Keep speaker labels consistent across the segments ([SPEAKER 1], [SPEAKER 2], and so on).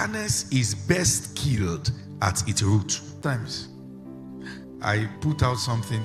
[SPEAKER 1] bitterness is best killed at its root. Times I put out something,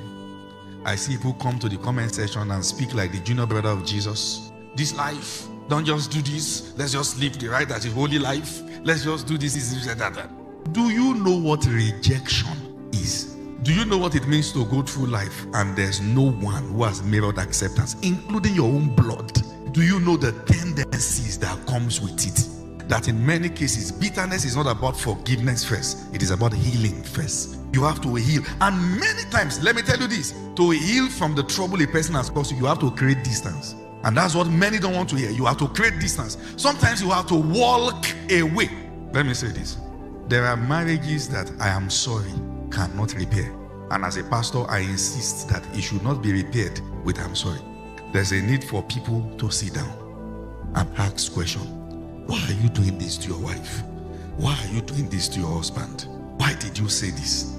[SPEAKER 1] I see people come to the comment section and speak like the junior brother of Jesus. This life, don't just do this. Let's just live the right that is holy life. Let's just do this, that. Do you know what rejection is? Do you know what it means to go through life and there's no one who has mirrored acceptance, including your own blood? Do you know the tendencies that comes with it? That in many cases, bitterness is not about forgiveness first. It is about healing first. You have to heal. And many times, let me tell you this, to heal from the trouble a person has caused you, you have to create distance. And that's what many don't want to hear. You have to create distance. Sometimes you have to walk away. Let me say this. There are marriages that I am sorry cannot repair. And as a pastor, I insist that it should not be repaired with I'm sorry. There's a need for people to sit down and ask questions. Why are you doing this to your wife? Why are you doing this to your husband? Why did you say this?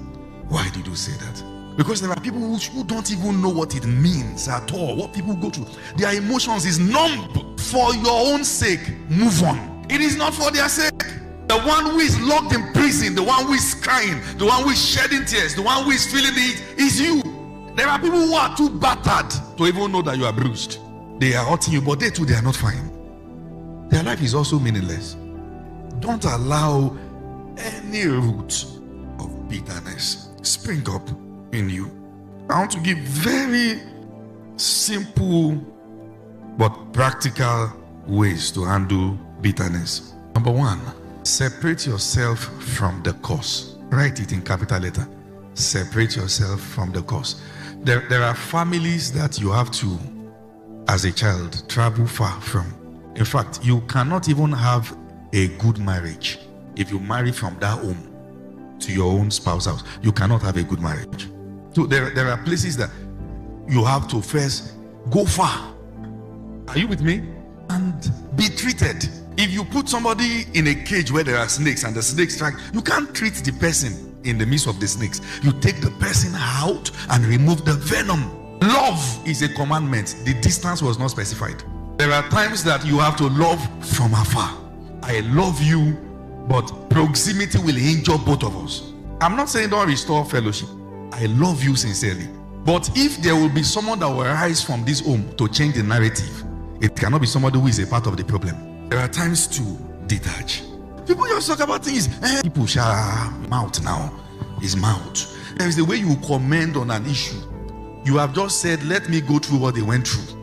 [SPEAKER 1] Why did you say that? Because there are people who don't even know what it means at all, what people go through. Their emotions is numb. For your own sake, move on. It is not for their sake. The one who is locked in prison, the one who is crying, the one who is shedding tears, the one who is feeling it is you. There are people who are too battered to even know that you are bruised. They are hurting you, but they too, they are not fine. Their life is also meaningless. Don't allow any root of bitterness spring up in you. I want to give very simple but practical ways to handle bitterness. Number one, separate yourself from the cause. Write it in capital letter. Separate yourself from the cause. There are families that you have to, as a child, travel far from. In fact, you cannot even have a good marriage if you marry from that home to your own spouse's house. You cannot have a good marriage. So there are places that you have to first go far. Are you with me? And be treated. If you put somebody in a cage where there are snakes and the snakes strike, you can't treat the person in the midst of the snakes. You take the person out and remove the venom. Love is a commandment. The distance was not specified. There are times that you have to love from afar. I love you, but proximity will injure both of us. I'm not saying don't restore fellowship. I love you sincerely. But if there will be someone that will rise from this home to change the narrative, it cannot be somebody who is a part of the problem. There are times to detach. People just talk about things. People shall mouth now. His mouth. There is the way you comment on an issue. You have just said, let me go through what they went through.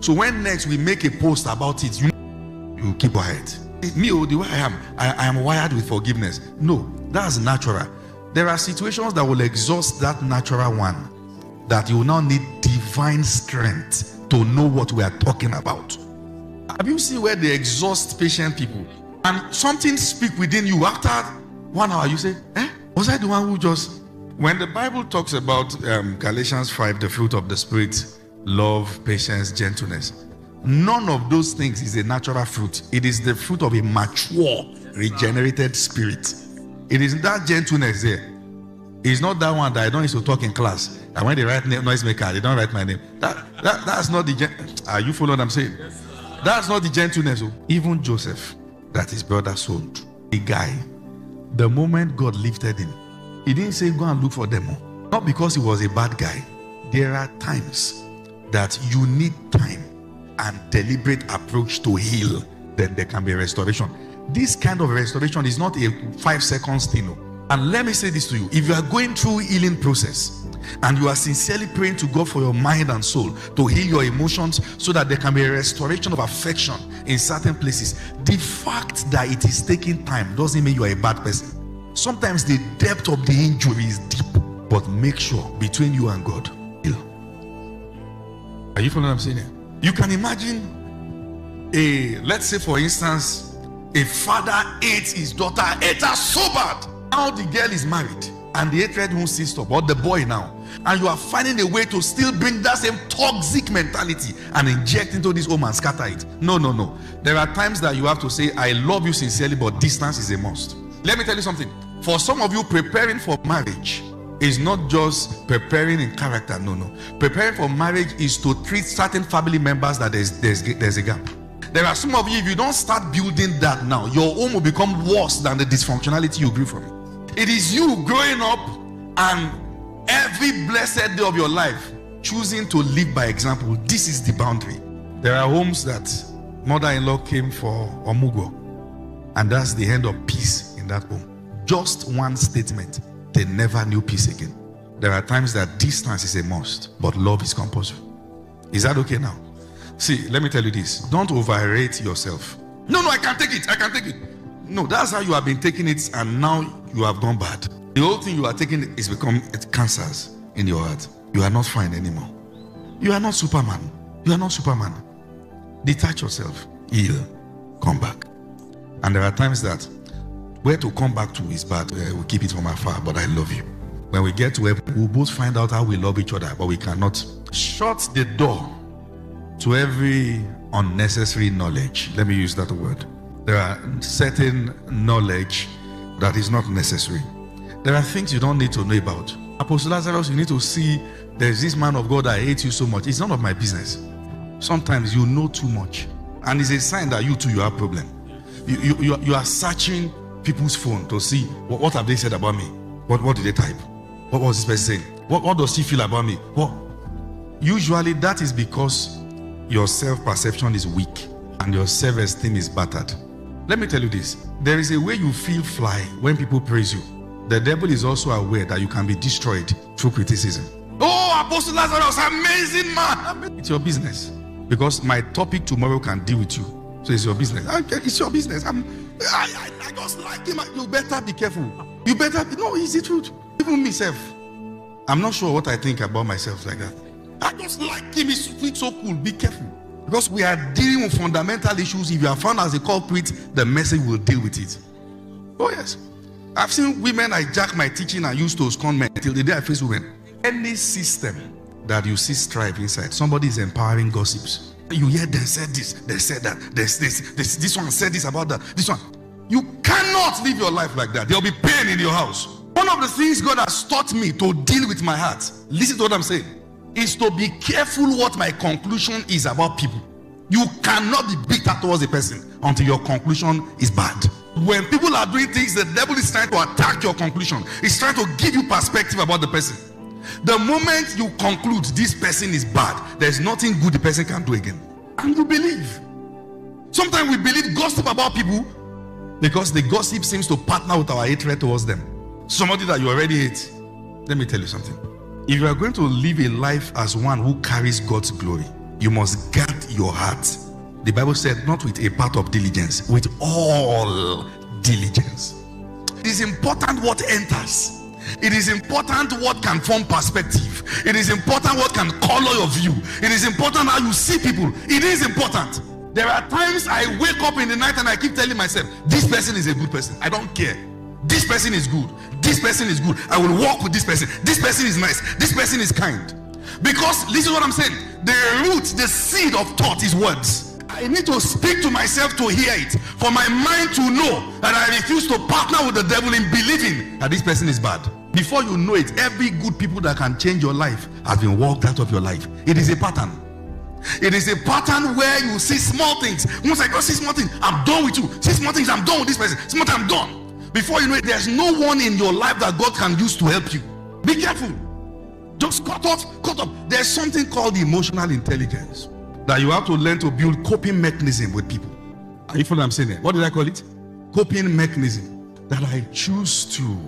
[SPEAKER 1] So when next we make a post about it, you keep quiet. Me, the way I am wired with forgiveness. No, that's natural. There are situations that will exhaust that natural one, that you will now need divine strength to know what we are talking about. Have you seen where they exhaust patient people and something speak within you after 1 hour? You say, was I the one who just... When the Bible talks about Galatians 5, the fruit of the Spirit, love, patience, gentleness, none of those things is a natural fruit. It is the fruit of a mature, regenerated spirit. It is that gentleness there. It's not that one that I don't used to talk in class. And when they write noisemaker, they don't write my name. That's not the... Are you following what I'm saying? That's not the gentleness. Even Joseph, that his brother sold, a guy, the moment God lifted him, he didn't say go and look for them. Not because he was a bad guy. There are times that you need time and deliberate approach to heal. Then there can be restoration. This kind of restoration is not a 5 seconds thing. And let me say this to you. If you are going through healing process and you are sincerely praying to God for your mind and soul to heal your emotions so that there can be a restoration of affection in certain places, the fact that it is taking time doesn't mean you are a bad person. Sometimes the depth of the injury is deep, but make sure between you and God, heal. Are you following what I'm saying here? You can imagine let's say for instance, a father ate his daughter, ate her so bad. Now the girl is married and the hatred won't cease stop, or the boy now. And you are finding a way to still bring that same toxic mentality and inject into this home and scatter it. No. There are times that you have to say, I love you sincerely, but distance is a must. Let me tell you something. For some of you, preparing for marriage is not just preparing in character. No. Preparing for marriage is to treat certain family members that there's a gap. There are some of you, if you don't start building that now, your home will become worse than the dysfunctionality you grew from it. It is you growing up and every blessed day of your life choosing to live by example. This is the boundary. There are homes that mother-in-law came for Omugo, and that's the end of peace in that home. Just one statement, they never knew peace again. There are times that distance is a must, but love is compulsory. Is that okay now? See, let me tell you this. Don't overrate yourself. No, I can't take it. I can't take it. No, that's how you have been taking it, and now you have gone bad. The whole thing you are taking is become cancers in your heart. You are not fine anymore. You are not Superman. You are not Superman. Detach yourself. Heal. Come back. And there are times that where to come back to is bad. We keep it from afar, but I love you. When we get to where we'll both find out how we love each other, but we cannot. Shut the door to every unnecessary knowledge. Let me use that word. There are certain knowledge that is not necessary. There are things you don't need to know about. Apostle Lazarus, you need to see there's this man of God that hates you so much. It's none of my business. Sometimes you know too much, and it's a sign that you too, you have a problem. You are searching people's phone to see what have they said about me. What did they type? What was this person saying? What does she feel about me? What? Usually that is because your self-perception is weak and your self-esteem is battered. Let me tell you this. There is a way you feel fly when people praise you. The devil is also aware that you can be destroyed through criticism. Oh, Apostle Lazarus, amazing man. It's your business. Because my topic tomorrow can deal with you. So it's your business. It's your business. I just like him. You better be careful. You better be. No, it's the truth. Even myself. I'm not sure what I think about myself like that. I just like him. He's so cool. Be careful. Because we are dealing with fundamental issues. If you are found as a culprit, the message will deal with it. Oh yes. I've seen women hijack my teaching and use to con men till the day I face women. Any system that you see strive inside, somebody is empowering gossips. You hear them said this, they said that, this one said this about that, this one. You cannot live your life like that. There will be pain in your house. One of the things God has taught me to deal with my heart, listen to what I'm saying, is to be careful what my conclusion is about people. You cannot be bitter towards a person until your conclusion is bad. When people are doing things, the devil is trying to attack your conclusion. He's trying to give you perspective about the person. The moment you conclude this person is bad, there's nothing good the person can do again. And you believe. Sometimes we believe gossip about people because the gossip seems to partner with our hatred towards them. Somebody that you already hate. Let me tell you something. If you are going to live a life as one who carries God's glory, you must guard your heart. The Bible said, not with a part of diligence, with all diligence. It is important what enters. It is important what can form perspective. It is important what can color your view. It is important how you see people. It is important. There are times I wake up in the night and I keep telling myself, this person is a good person. I don't care. This person is good. This person is good. I will walk with this person. This person is nice. This person is kind. Because listen to what I'm saying. The root, the seed of thought is words. I need to speak to myself to hear it, for my mind to know that I refuse to partner with the devil in believing that this person is bad. Before you know it, every good people that can change your life has been walked out of your life. It is a pattern. It is a pattern where you see small things. Once I go see small things, I'm done with you. See small things, I'm done with this person. Small things, I'm done. Before you know it, there's no one in your life that God can use to help you. Be careful. Just cut off. There's something called emotional intelligence that you have to learn to build coping mechanism with people. Are you following what I'm saying there? What did I call it? Coping mechanism. That I choose to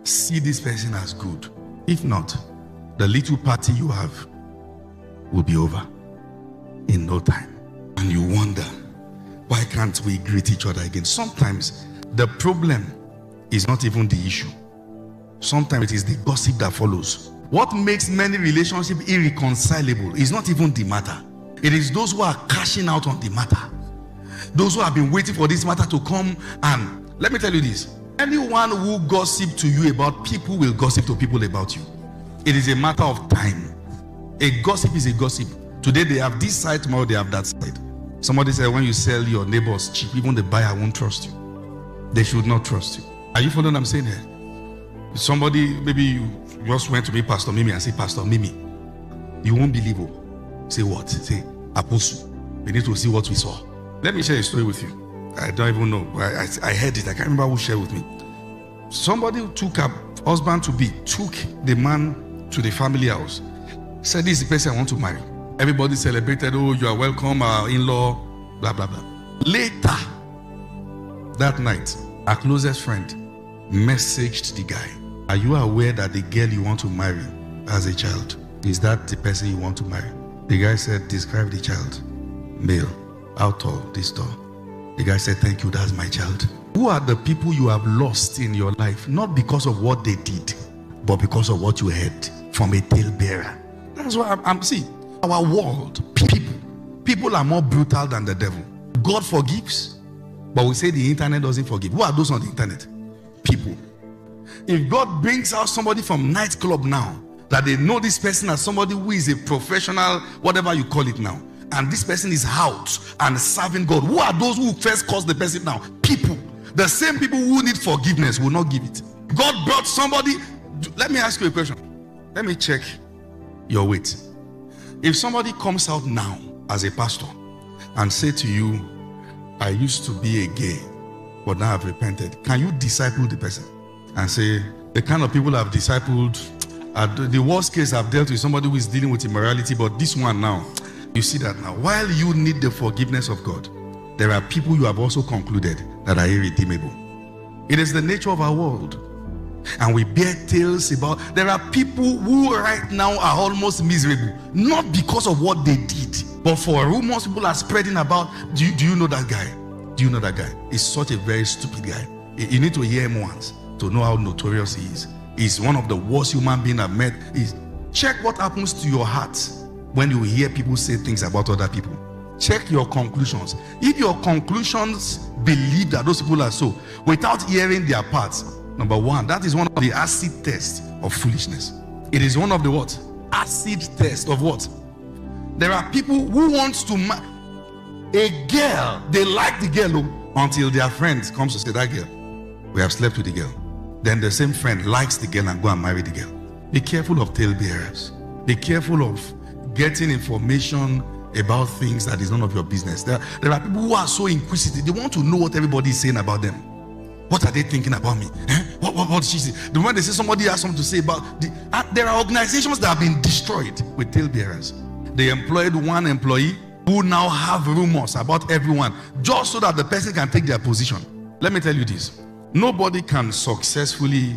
[SPEAKER 1] see this person as good. If not, the little party you have will be over in no time. And you wonder, why can't we greet each other again? Sometimes the problem is not even the issue. Sometimes it is the gossip that follows. What makes many relationships irreconcilable is not even the matter. It is those who are cashing out on the matter. Those who have been waiting for this matter to come. And let me tell you this. Anyone who gossip to you about people will gossip to people about you. It is a matter of time. A gossip is a gossip. Today they have this side, tomorrow they have that side. Somebody said when you sell your neighbors cheap, even the buyer won't trust you. They should not trust you. Are you following what I'm saying here? Somebody, maybe you just went to meet Pastor Mimi and say, Pastor Mimi, you won't believe. Say what? Say, Apostle, we need to see what we saw. Let me share a story with you. I don't even know. I heard it. I can't remember who shared with me. Somebody who took a husband-to-be, took the man to the family house, said, this is the person I want to marry. Everybody celebrated, oh, you are welcome, our in-law, blah, blah, blah. Later, that night, our closest friend messaged the guy, are you aware that the girl you want to marry as a child, is that the person you want to marry? The guy said, describe the child. Male. How tall? This tall. The guy said, thank you, that's my child. Who are the people you have lost in your life? Not because of what they did, but because of what you heard from a talebearer. That's why I'm seeing our world, people are more brutal than the devil. God forgives, but we say the internet doesn't forgive. Who are those on the internet? People. If God brings out somebody from nightclub now, that they know this person as somebody who is a professional, whatever you call it now, and this person is out and serving God, who are those who first caused the person now? People. The same people who need forgiveness will not give it. God brought somebody. Let me ask you a question. Let me check your weight. If somebody comes out now as a pastor and say to you, I used to be a gay, but now I've repented, can you disciple the person and say, the kind of people I've discipled, the worst case I've dealt with somebody who is dealing with immorality, but this one now, you see that now, while you need the forgiveness of God, there are people you have also concluded that are irredeemable. It is the nature of our world. And we bear tales about, there are people who right now are almost miserable, not because of what they did, but for rumors people are spreading about. Do you know that guy? Do you know that guy? He's such a very stupid guy. You need to hear him once to know how notorious he is. He's one of the worst human beings I've met. Check what happens to your heart when you hear people say things about other people. Check your conclusions. If your conclusions believe that those people are so, without hearing their parts, number one, that is one of the acid tests of foolishness. It is one of the what? Acid test of what? There are people who want to a girl, they like the girl until their friend comes to say, that girl, we have slept with the girl. Then the same friend likes the girl and go and marry the girl. Be careful of talebearers. Be careful of getting information about things that is none of your business. There are people who are so inquisitive. They want to know what everybody is saying about them. What are they thinking about me? What did she say? The moment they say somebody has something to say about there are organizations that have been destroyed with talebearers. They employed one employee who now have rumors about everyone just so that the person can take their position. Let me tell you this. Nobody can successfully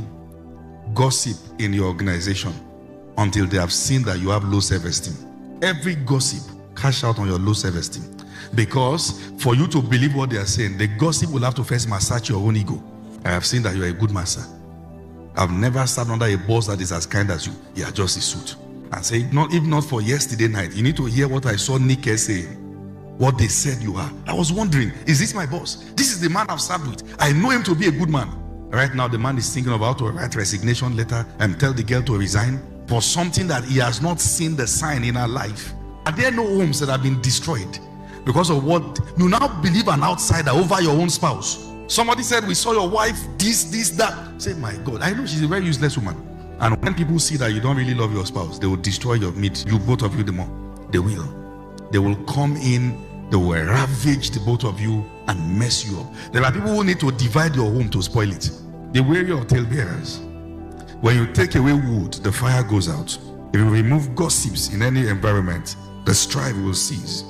[SPEAKER 1] gossip in your organization until they have seen that you have low self-esteem. Every gossip cash out on your low self-esteem, because for you to believe what they are saying, the gossip will have to first massage your own ego. I have seen that you are a good master. I've never sat under a boss that is as kind as you. He adjusts his suit and say, if not for yesterday night, you need to hear what I saw Nick saying, what they said you are. I was wondering, is this my boss? This is the man I've served with. I know him to be a good man. Right now the man is thinking of how to write resignation letter and tell the girl to resign for something that he has not seen the sign in her life. Are there no homes that have been destroyed because of what you now believe an outsider over your own spouse? Somebody said, we saw your wife this, that. Say, my God, I know she's a very useless woman. And when people see that you don't really love your spouse, they will destroy your meat. You, both of you, the more. They will come in, they will ravage the both of you and mess you up. There are people who need to divide your home to spoil it. The weary of talebearers. When you take away wood, the fire goes out. If you remove gossips in any environment, the strife will cease.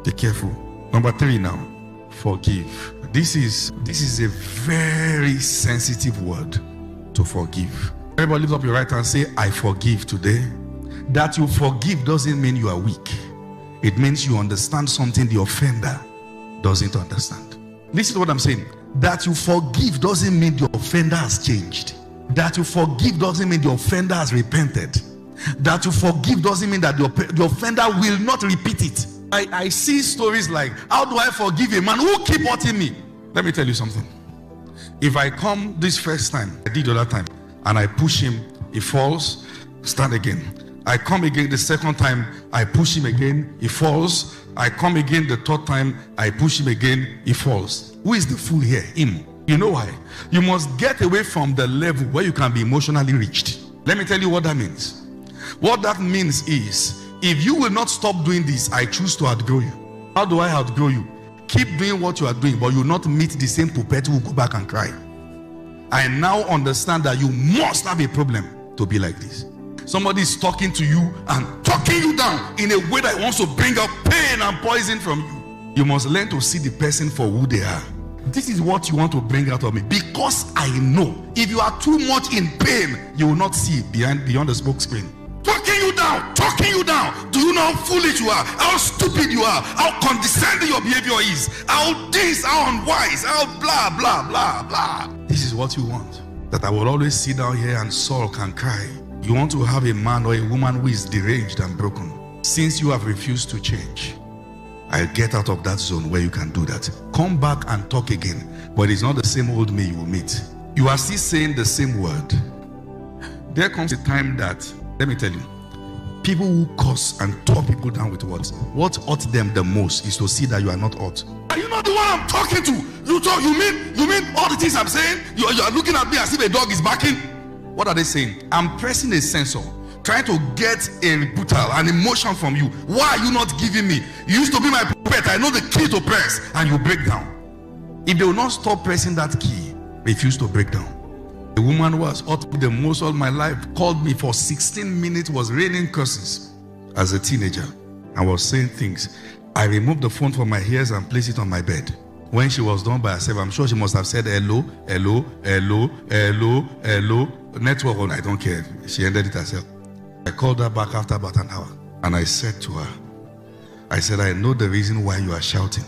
[SPEAKER 1] Be careful. Number 3 now, forgive. This is a very sensitive word, to forgive. Everybody lift up your right hand and say, I forgive today. That you forgive doesn't mean you are weak. It means you understand something the offender doesn't understand. Listen to what I'm saying. That you forgive doesn't mean the offender has changed. That you forgive doesn't mean the offender has repented. That you forgive doesn't mean that the offender will not repeat it. I see stories like, how do I forgive a man who keep hurting me? Let me tell you something. If I come this first time, I did the other time, and I push him, he falls, stand again. I come again the second time, I push him again, he falls. I come again the third time, I push him again, he falls. Who is the fool here? Him. You know why? You must get away from the level where you can be emotionally reached. Let me tell you what that means. What that means is, if you will not stop doing this, I choose to outgrow you. How do I outgrow you? Keep doing what you are doing, but you will not meet the same puppet who will go back and cry. I now understand that you must have a problem to be like this. Somebody is talking to you and talking you down in a way that wants to bring up pain and poison from you. You must learn to see the person for who they are. This is what you want to bring out of me, because I know if you are too much in pain, you will not see beyond the smoke screen. Talking you down. Do you know how foolish you are? How stupid you are? How condescending your behavior is? How this, how unwise, how blah, blah, blah, blah. This is what you want. That I will always sit down here and sulk and cry. You want to have a man or a woman who is deranged and broken. Since you have refused to change, I'll get out of that zone where you can do that. Come back and talk again, but it's not the same old me you will meet. You are still saying the same word. There comes a time that, let me tell you, people who curse and talk people down with words, what hurts them the most is to see that you are not hurt. Are you not the one I'm talking to? You mean all the things I'm saying? You are looking at me as if a dog is barking? What are they saying? I'm pressing a sensor, trying to get a rebuttal, an emotion from you. Why are you not giving me? You used to be my puppet. I know the key to press, and you break down. If they will not stop pressing that key, refuse to break down. The woman who has hurt me the most all my life called me for 16 minutes, was raining curses as a teenager, and was saying things. I removed the phone from my ears and placed it on my bed. When she was done by herself, I'm sure she must have said hello, hello, hello, hello, hello. Network, I don't care. She ended it herself. I called her back after about an hour, and I said to her, I said, I know the reason why you are shouting,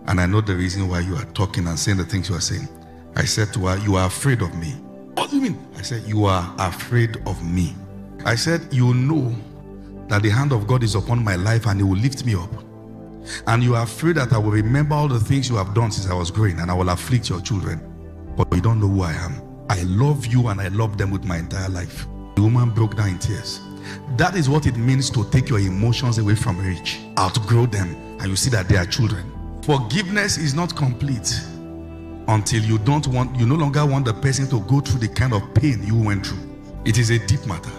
[SPEAKER 1] and I know the reason why you are talking and saying the things you are saying. I said to her, you are afraid of me. What do you mean? I said, you are afraid of me. I said, you know that the hand of God is upon my life and He will lift me up. And you are afraid that I will remember all the things you have done since I was growing, and I will afflict your children. But you don't know who I am. I love you and I love them with my entire life. The woman broke down in tears. That is what it means to take your emotions away from reach, outgrow them, and you see that they are children. Forgiveness is not complete until you no longer want the person to go through the kind of pain you went through. It is a deep matter.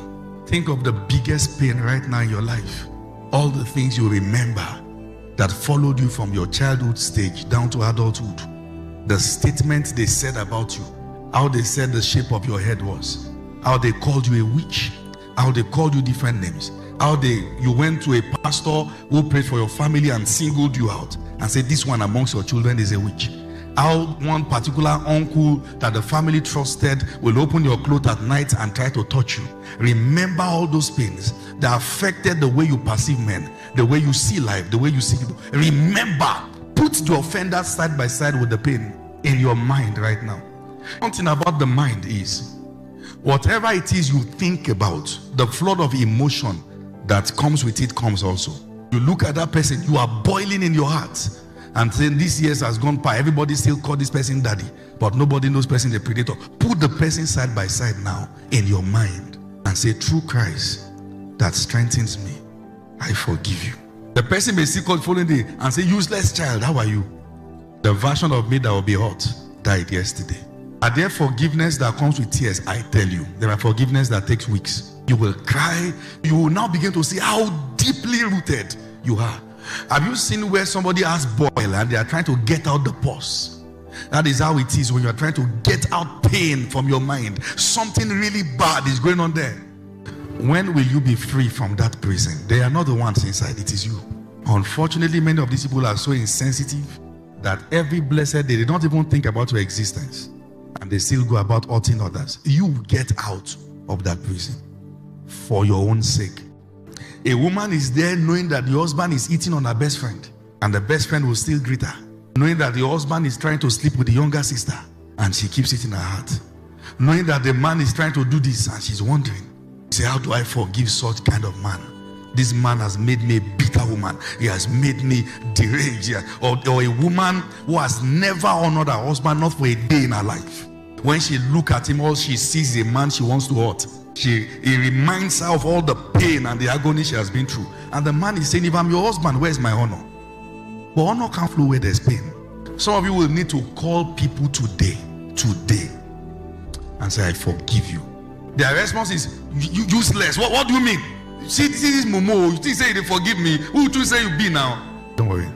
[SPEAKER 1] Think of the biggest pain right now in your life. All the things you remember that followed you from your childhood stage down to adulthood. The statements they said about you, how they said the shape of your head was, how they called you a witch, how they called you different names, how you went to a pastor who prayed for your family and singled you out and said this one amongst your children is a witch. How one particular uncle that the family trusted will open your clothes at night and try to touch you. Remember all those pains that affected the way you perceive men, the way you see life, the way you see people. Remember, put the offender side by side with the pain in your mind right now. One thing about the mind is, whatever it is you think about, the flood of emotion that comes with it comes also. You look at that person, you are boiling in your heart and saying this year has gone by. Everybody still call this person daddy, but nobody knows person the predator. Put the person side by side now in your mind and say, through Christ that strengthens me, I forgive you. The person may still call following day and say, useless child, how are you? The version of me that will be hurt died yesterday. Are there forgiveness that comes with tears? I tell you, there are forgiveness that takes weeks. You will cry. You will now begin to see how deeply rooted you are. Have you seen where somebody has boil and they are trying to get out the pus? That is how it is when you are trying to get out pain from your mind. Something really bad is going on there. When will you be free from that prison? They are not the ones inside, it is you. Unfortunately, many of these people are so insensitive that every blessed day, they don't even think about your existence. And they still go about hurting others. You get out of that prison for your own sake. A woman is there knowing that the husband is eating on her best friend, and the best friend will still greet her. Knowing that the husband is trying to sleep with the younger sister, and she keeps it in her heart. Knowing that the man is trying to do this, and she's wondering, say, how do I forgive such kind of man? This man has made me a bitter woman. He has made me deranged. Or a woman who has never honored her husband, not for a day in her life. When she looks at him, all she sees is a man she wants to hurt. It reminds her of all the pain and the agony she has been through. And the man is saying, if I'm your husband, where's my honor? But honor can't flow where there's pain. Some of you will need to call people today, and say, I forgive you. Their response is, useless. What do you mean? See this Momo, you still say they forgive me. Who do you say you be now? Don't worry.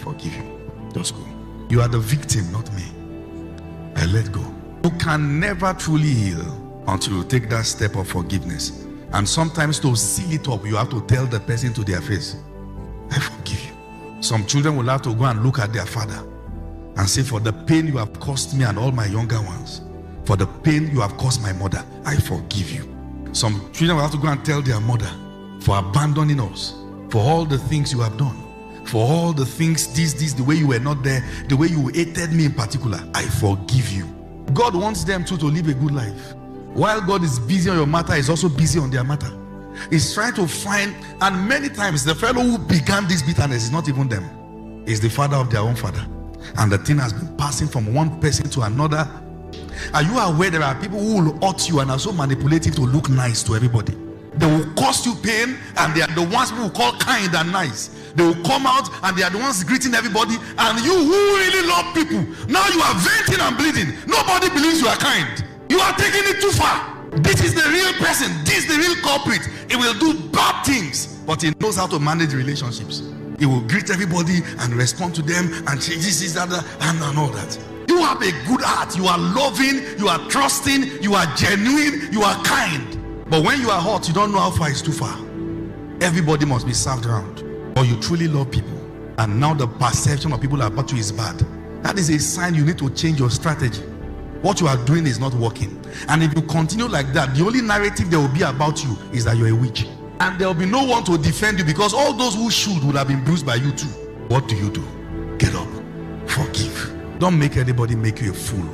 [SPEAKER 1] forgive you. Just go. You are the victim, not me. I let go. You can never truly heal until you take that step of forgiveness. And sometimes to seal it up, you have to tell the person to their face, I forgive you. Some children will have to go and look at their father and say, for the pain you have caused me and all my younger ones, for the pain you have caused my mother, I forgive you. Some children will have to go and tell their mother, for abandoning us, for all the things you have done, for all the things, the way you were not there, the way you hated me in particular, I forgive you. God wants them to live a good life. While God is busy on your matter, He's also busy on their matter. He's trying to find, and many times the fellow who began this bitterness is not even them. It's the father of their own father. And the thing has been passing from one person to another. Are you aware there are people who will hurt you and are so manipulative to look nice to everybody? They will cause you pain, and they are the ones who will call kind and nice. They will come out and they are the ones greeting everybody, and you who really love people, now you are venting and bleeding. Nobody believes you are kind. You are taking it too far. This is the real person. This is the real culprit. He will do bad things, but he knows how to manage relationships. He will greet everybody and respond to them and say this is that and all that. You have a good heart. You are loving, you are trusting, you are genuine, you are kind. But when you are hot, you don't know how far is too far. Everybody must be served around. Or you truly love people, and now the perception of people about you is bad. That is a sign you need to change your strategy. What you are doing is not working. And if you continue like that, the only narrative there will be about you is that you're a witch. And there will be no one to defend you, because all those who should would have been bruised by you too. What do? Get up. Forgive. Don't make anybody make you a fool.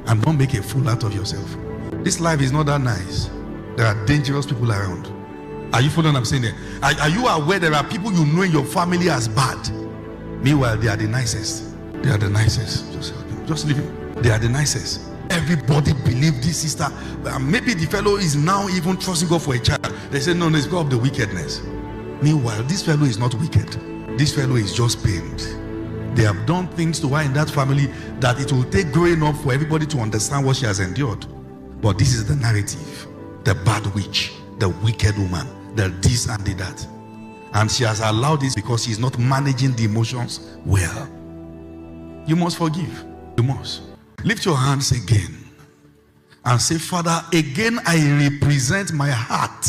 [SPEAKER 1] And don't make a fool out of yourself. This life is not that nice. There are dangerous people around. Are you following what I'm saying there? Are you aware there are people you know in your family as bad? Meanwhile, they are the nicest. They are the nicest. Just leave him. They are the nicest. Everybody believes this sister. Maybe the fellow is now even trusting God for a child. They say, no, it's God of the wickedness. Meanwhile, this fellow is not wicked. This fellow is just pained. They have done things to her in that family that it will take growing up for everybody to understand what she has endured. But this is the narrative. The bad witch, the wicked woman, the this and the that. And she has allowed this because she is not managing the emotions well. You must forgive. You must. Lift your hands again and say, Father, again I represent my heart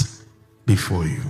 [SPEAKER 1] before you.